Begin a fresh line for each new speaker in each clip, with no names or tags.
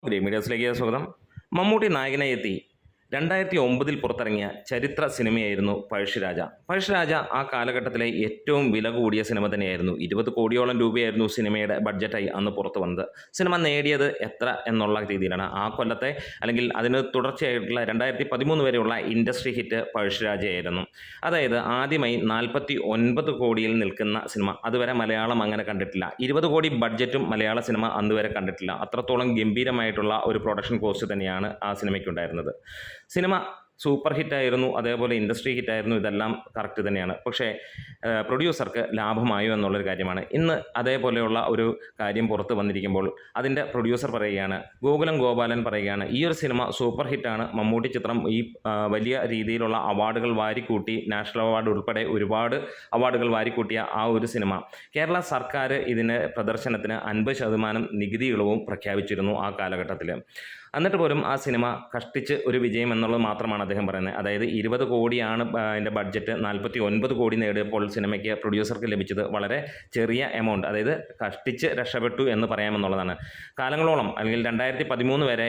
മീഡിയാസിലേക്ക് സ്വാഗതം. മമ്മൂട്ടി നായകനായി എത്തി 2009 പുറത്തിറങ്ങിയ ചരിത്ര സിനിമയായിരുന്നു പഴശ്ശിരാജ. പഴശ്ശിരാജ ആ കാലഘട്ടത്തിലെ ഏറ്റവും വില കൂടിയ സിനിമ തന്നെയായിരുന്നു. 20 കോടിയോളം രൂപയായിരുന്നു സിനിമയുടെ ബഡ്ജറ്റായി അന്ന് പുറത്തു വന്നത്. സിനിമ നേടിയത് എത്ര എന്നുള്ള രീതിയിലാണ് ആ കൊല്ലത്തെ, അല്ലെങ്കിൽ അതിന് തുടർച്ചയായിട്ടുള്ള 2013 വരെയുള്ള ഇൻഡസ്ട്രി ഹിറ്റ് പഴശ്ശിരാജയായിരുന്നു. അതായത് ആദ്യമായി 49 കോടിയിൽ നിൽക്കുന്ന സിനിമ. അതുവരെ മലയാളം അങ്ങനെ കണ്ടിട്ടില്ല. 20 കോടി ബഡ്ജറ്റും മലയാള സിനിമ അന്ന് വരെ കണ്ടിട്ടില്ല. അത്രത്തോളം ഗംഭീരമായിട്ടുള്ള ഒരു പ്രൊഡക്ഷൻ കോസ്റ്റ് തന്നെയാണ് ആ സിനിമയ്ക്കുണ്ടായിരുന്നത്. സിനിമ സൂപ്പർ ഹിറ്റായിരുന്നു, അതേപോലെ ഇൻഡസ്ട്രി ഹിറ്റായിരുന്നു. ഇതെല്ലാം കറക്റ്റ് തന്നെയാണ്. പക്ഷേ പ്രൊഡ്യൂസർക്ക് ലാഭമായോ എന്നുള്ളൊരു കാര്യമാണ്. ഇന്ന് അതേപോലെയുള്ള ഒരു കാര്യം പുറത്ത് വന്നിരിക്കുമ്പോൾ അതിൻ്റെ പ്രൊഡ്യൂസർ പറയുകയാണ്, ഗോകുലം ഗോപാലൻ പറയുകയാണ്, ഈ ഒരു സിനിമ സൂപ്പർ ഹിറ്റാണ്. മമ്മൂട്ടി ചിത്രം ഈ വലിയ രീതിയിലുള്ള അവാർഡുകൾ വാരിക്കൂട്ടി, നാഷണൽ അവാർഡ് ഉൾപ്പെടെ ഒരുപാട് അവാർഡുകൾ വാരിക്കൂട്ടിയ ആ ഒരു സിനിമ, കേരള സർക്കാർ ഇതിന് പ്രദർശനത്തിന് 50% നികുതി ഇളവും പ്രഖ്യാപിച്ചിരുന്നു ആ കാലഘട്ടത്തിൽ. എന്നിട്ട് പോലും ആ സിനിമ കഷ്ടിച്ച് ഒരു വിജയം എന്നുള്ളത് മാത്രമാണ് അദ്ദേഹം പറയുന്നത്. അതായത് 20 കോടിയാണ് അതിൻ്റെ ബഡ്ജറ്റ്, 49 കോടി നേടിയപ്പോൾ സിനിമയ്ക്ക് പ്രൊഡ്യൂസർക്ക് ലഭിച്ചത് വളരെ ചെറിയ എമൗണ്ട്, അതായത് കഷ്ടിച്ച് രക്ഷപ്പെട്ടു എന്ന് പറയാമെന്നുള്ളതാണ്. കാലങ്ങളോളം, അല്ലെങ്കിൽ 2013 വരെ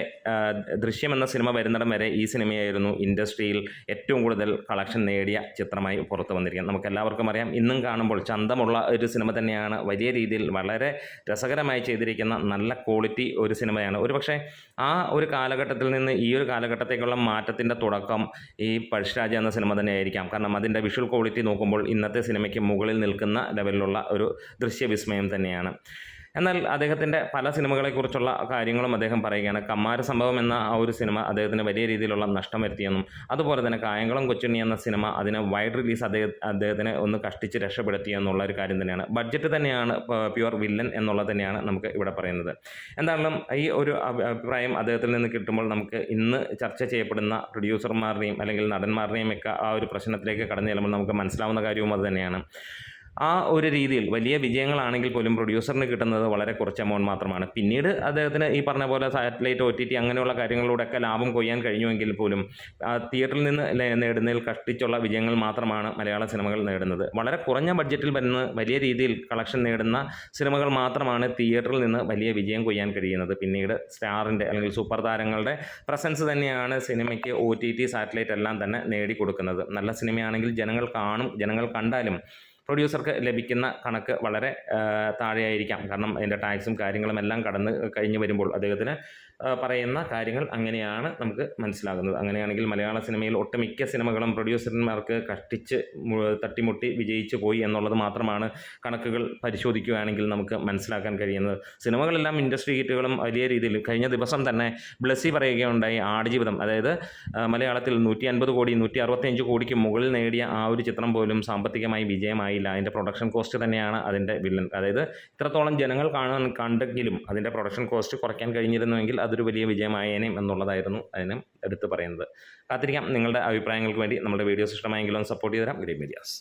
ദൃശ്യം എന്ന സിനിമ വരുന്നിടം വരെ ഈ സിനിമയായിരുന്നു ഇൻഡസ്ട്രിയിൽ ഏറ്റവും കൂടുതൽ കളക്ഷൻ നേടിയ ചിത്രമായി പുറത്തു വന്നിരിക്കുന്നത്. നമുക്കെല്ലാവർക്കും അറിയാം, ഇന്നും കാണുമ്പോൾ ചന്തമുള്ള ഒരു സിനിമ തന്നെയാണ്. വലിയ രീതിയിൽ വളരെ രസകരമായി ചെയ്തിരിക്കുന്ന നല്ല ക്വാളിറ്റി ഒരു സിനിമയാണ്. ഒരുപക്ഷെ ആ ഒരു കാലഘട്ടത്തിൽ നിന്ന് ഈ ഒരു കാലഘട്ടത്തേക്കുള്ള മാറ്റത്തിൻ്റെ തുടക്കം ഈ പഴശ്ശിരാജ എന്ന സിനിമ തന്നെയായിരിക്കാം. കാരണം അതിൻ്റെ വിഷ്വൽ ക്വാളിറ്റി നോക്കുമ്പോൾ ഇന്നത്തെ സിനിമയ്ക്ക് മുകളിൽ നിൽക്കുന്ന ലെവലിലുള്ള ഒരു ദൃശ്യവിസ്മയം തന്നെയാണ്. എന്നാൽ അദ്ദേഹത്തിൻ്റെ പല സിനിമകളെക്കുറിച്ചുള്ള കാര്യങ്ങളും അദ്ദേഹം പറയുകയാണ്. കമ്മാര സംഭവം എന്ന ആ ഒരു സിനിമ അദ്ദേഹത്തിന് വലിയ രീതിയിലുള്ള നഷ്ടം വരുത്തിയെന്നും, അതുപോലെ തന്നെ കായംകുളം കൊച്ചുണ്ണി എന്ന സിനിമ അതിന് വൈഡ് റിലീസ് അദ്ദേഹത്തിനെ ഒന്ന് കഷ്ടിച്ച് രക്ഷപ്പെടുത്തിയെന്നുള്ള ഒരു കാര്യം തന്നെയാണ്. ബഡ്ജറ്റ് തന്നെയാണ് പ്യുവർ വില്ലൻ എന്നുള്ളത് തന്നെയാണ് നമുക്ക് ഇവിടെ പറയുന്നത്. എന്തായാലും ഈ ഒരു അഭിപ്രായം അദ്ദേഹത്തിൽ നിന്ന് കിട്ടുമ്പോൾ നമുക്ക് ഇന്ന് ചർച്ച ചെയ്യപ്പെടുന്ന പ്രൊഡ്യൂസർമാരുടെയും അല്ലെങ്കിൽ നടന്മാരുടെയും ഒക്കെ ആ ഒരു പ്രശ്നത്തിലേക്ക് കടന്നു ചെല്ലുമ്പോൾ നമുക്ക് മനസ്സിലാവുന്ന കാര്യവും അത് തന്നെയാണ്. ആ ഒരു രീതിയിൽ വലിയ വിജയങ്ങളാണെങ്കിൽ പോലും പ്രൊഡ്യൂസറിന് കിട്ടുന്നത് വളരെ കുറച്ച് എമൗണ്ട് മാത്രമാണ്. പിന്നീട് അദ്ദേഹത്തിന് ഈ പറഞ്ഞ പോലെ സാറ്റലൈറ്റ്, OTT അങ്ങനെയുള്ള കാര്യങ്ങളിലൂടെയൊക്കെ ലാഭം കൊയ്യാൻ കഴിഞ്ഞുവെങ്കിൽ പോലും തിയേറ്ററിൽ നിന്ന് നേടുന്നതിൽ കഷ്ടിച്ചുള്ള വിജയങ്ങൾ മാത്രമാണ് മലയാള സിനിമകൾ നേടുന്നത്. വളരെ കുറഞ്ഞ ബഡ്ജറ്റിൽ വരുന്ന വലിയ രീതിയിൽ കളക്ഷൻ നേടുന്ന സിനിമകൾ മാത്രമാണ് തിയേറ്ററിൽ നിന്ന് വലിയ വിജയം കൊയ്യാൻ കഴിയുന്നത്. പിന്നീട് സ്റ്റാറിൻ്റെ അല്ലെങ്കിൽ സൂപ്പർ താരങ്ങളുടെ പ്രസൻസ് തന്നെയാണ് സിനിമയ്ക്ക് OTT, സാറ്റലൈറ്റ് എല്ലാം തന്നെ നേടിക്കൊടുക്കുന്നത്. നല്ല സിനിമയാണെങ്കിൽ ജനങ്ങൾ കാണും. ജനങ്ങൾ കണ്ടാലും പ്രൊഡ്യൂസർക്ക് ലഭിക്കുന്ന കണക്ക് വളരെ താഴെയായിരിക്കാം. കാരണം അതിൻ്റെ ടാക്സും കാര്യങ്ങളും എല്ലാം കടന്ന് കഴിഞ്ഞ് വരുമ്പോൾ അദ്ദേഹത്തിന് പറയുന്ന കാര്യങ്ങൾ അങ്ങനെയാണ് നമുക്ക് മനസ്സിലാകുന്നത്. അങ്ങനെയാണെങ്കിൽ മലയാള സിനിമയിൽ ഒട്ടുമിക്ക സിനിമകളും പ്രൊഡ്യൂസർമാർക്ക് കഷ്ടിച്ച് തട്ടിമുട്ടി വിജയിച്ചു പോയി എന്നുള്ളത് മാത്രമാണ് കണക്കുകൾ പരിശോധിക്കുകയാണെങ്കിൽ നമുക്ക് മനസ്സിലാക്കാൻ കഴിയുന്നത്. സിനിമകളെല്ലാം ഇൻഡസ്ട്രി ഹിറ്റുകളും വലിയ രീതിയിൽ. കഴിഞ്ഞ ദിവസം തന്നെ ബ്ലസ്സി പറയുകയുണ്ടായി, ആടുജീവിതം, അതായത് മലയാളത്തിൽ 150 കോടി 165 കോടിക്ക് മുകളിൽ നേടിയ ആ ഒരു ചിത്രം പോലും സാമ്പത്തികമായി വിജയമായി. അതിൻ്റെ പ്രൊഡക്ഷൻ കോസ്റ്റ് തന്നെയാണ് അതിൻ്റെ വില്ലൻ. അതായത് ഇത്രത്തോളം ജനങ്ങൾ കണ്ടെങ്കിലും അതിൻ്റെ പ്രൊഡക്ഷൻ കോസ്റ്റ് കുറയ്ക്കാൻ കഴിഞ്ഞിരുന്നുവെങ്കിൽ അതൊരു വലിയ വിജയമായേനെ എന്നുള്ളതായിരുന്നു അതിന് എടുത്തു പറയുന്നത്. കാത്തിരിക്കാം. നിങ്ങളുടെ അഭിപ്രായങ്ങൾക്ക് വേണ്ടി നമ്മുടെ വീഡിയോസ് ഇഷ്ടമായെങ്കിലും സപ്പോർട്ട് ചെയ്ത് തരാം. Green medias.